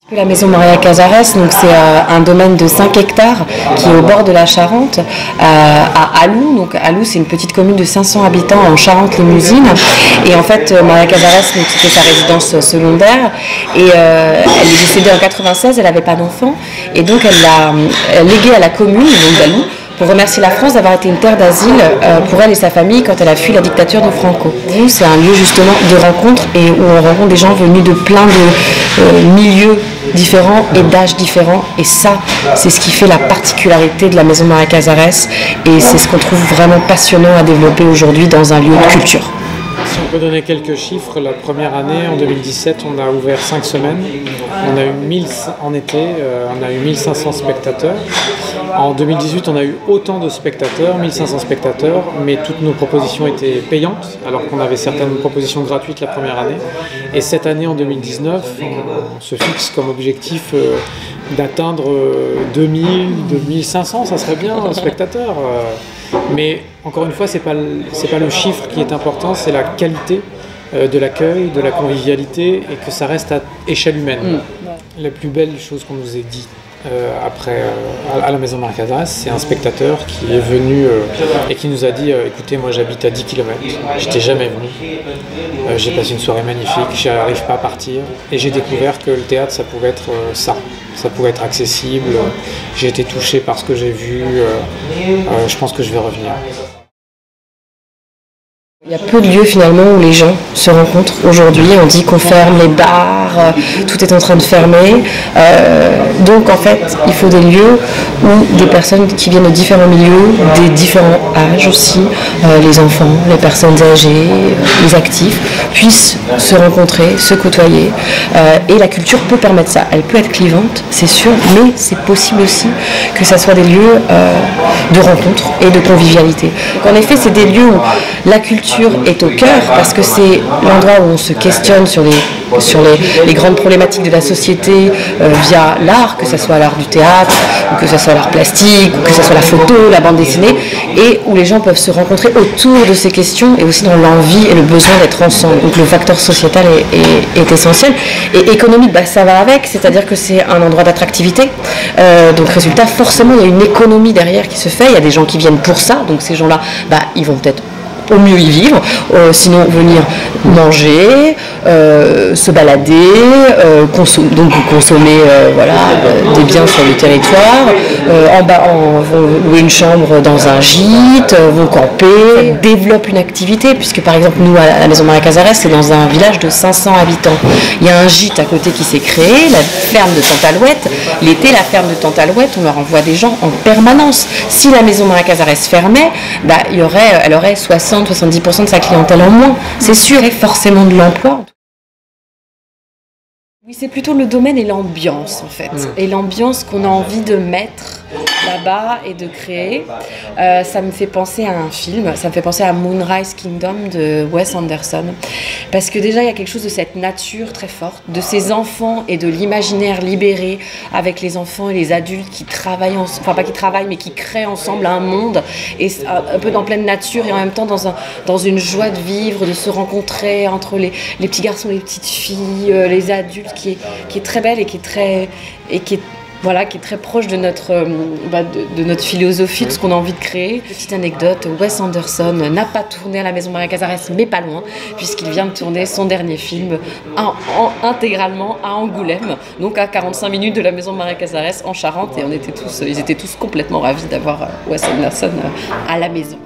La maison Maria Casares, donc c'est un domaine de 5 hectares qui est au bord de la Charente, à Alou. Donc Alou, c'est une petite commune de 500 habitants en Charente-Limousine. Et en fait, Maria Casares, donc c'était sa résidence secondaire. Et elle est décédée en 96, elle n'avait pas d'enfant. Et donc elle l'a léguée à la commune, donc d'Alou, pour remercier la France d'avoir été une terre d'asile pour elle et sa famille quand elle a fui la dictature de Franco. C'est un lieu justement de rencontre et où on rencontre des gens venus de plein de milieux différents et d'âges différents. Et ça, c'est ce qui fait la particularité de la maison Maria Casares et c'est ce qu'on trouve vraiment passionnant à développer aujourd'hui dans un lieu de culture. Si on peut donner quelques chiffres, la première année, en 2017, on a ouvert 5 semaines. On a eu 1000 en été, on a eu 1500 spectateurs. En 2018, on a eu autant de spectateurs, 1500 spectateurs, mais toutes nos propositions étaient payantes, alors qu'on avait certaines propositions gratuites la première année. Et cette année, en 2019, on se fixe comme objectif d'atteindre 2000, 2500, ça serait bien, spectateurs. Mais encore une fois, c'est pas le chiffre qui est important, c'est la qualité de l'accueil, de la convivialité et que ça reste à échelle humaine. La plus belle chose qu'on nous ait dit à la maison Maria Casares, c'est un spectateur qui est venu et qui nous a dit écoutez, moi j'habite à 10 km, j'étais jamais venu, j'ai passé une soirée magnifique, j'arrive pas à partir et j'ai découvert que le théâtre ça pouvait être ça pouvait être accessible, j'ai été touché par ce que j'ai vu, je pense que je vais revenir. Il y a peu de lieux finalement où les gens se rencontrent aujourd'hui. On dit qu'on ferme les bars, tout est en train de fermer. Donc en fait, il faut des lieux où des personnes qui viennent de différents milieux, des différents âges aussi, les enfants, les personnes âgées, les actifs, puissent se rencontrer, se côtoyer. Et la culture peut permettre ça. Elle peut être clivante, c'est sûr, mais c'est possible aussi que ça soit des lieux de rencontre et de convivialité. En effet, c'est des lieux où la culture est au cœur parce que c'est l'endroit où on se questionne sur les grandes problématiques de la société via l'art, que ce soit l'art du théâtre, ou que ce soit l'art plastique, ou que ce soit la photo, la bande dessinée, et où les gens peuvent se rencontrer autour de ces questions et aussi dans l'envie et le besoin d'être ensemble. Donc le facteur sociétal est essentiel. Et économique, ça va avec, c'est-à-dire que c'est un endroit d'attractivité. Donc résultat, forcément, il y a une économie derrière qui se fait. Il y a des gens qui viennent pour ça, donc ces gens-là, ils vont peut-être au mieux y vivre, sinon venir manger, se balader, consommer des biens sur le territoire, vont louer une chambre dans un gîte, vont camper, développent une activité, puisque par exemple nous à la maison Maria Casares, c'est dans un village de 500 habitants. Il y a un gîte à côté qui s'est créé, la ferme de Tante Alouette. L'été, la ferme de Tante Alouette, on leur envoie des gens en permanence. Si la maison Maria Casares fermait, elle aurait 70% de sa clientèle en moins, c'est sûr, et forcément de l'emploi. Oui, c'est plutôt le domaine et l'ambiance en fait, et l'ambiance qu'on a envie de mettre là-bas et de créer. Ça me fait penser à un film, ça me fait penser à Moonrise Kingdom de Wes Anderson, parce que déjà il y a quelque chose de cette nature très forte, de ces enfants et de l'imaginaire libéré avec les enfants et les adultes qui travaillent ensemble, enfin pas qui travaillent mais qui créent ensemble un monde, et un peu dans pleine nature et en même temps dans une joie de vivre, de se rencontrer entre les petits garçons, les petites filles, les adultes, qui est très belle et qui est très proche de notre philosophie, de ce qu'on a envie de créer. Petite anecdote, Wes Anderson n'a pas tourné à la maison Maria Casares, mais pas loin, puisqu'il vient de tourner son dernier film intégralement à Angoulême, donc à 45 minutes de la maison Maria Casares en Charente, et ils étaient tous complètement ravis d'avoir Wes Anderson à la maison.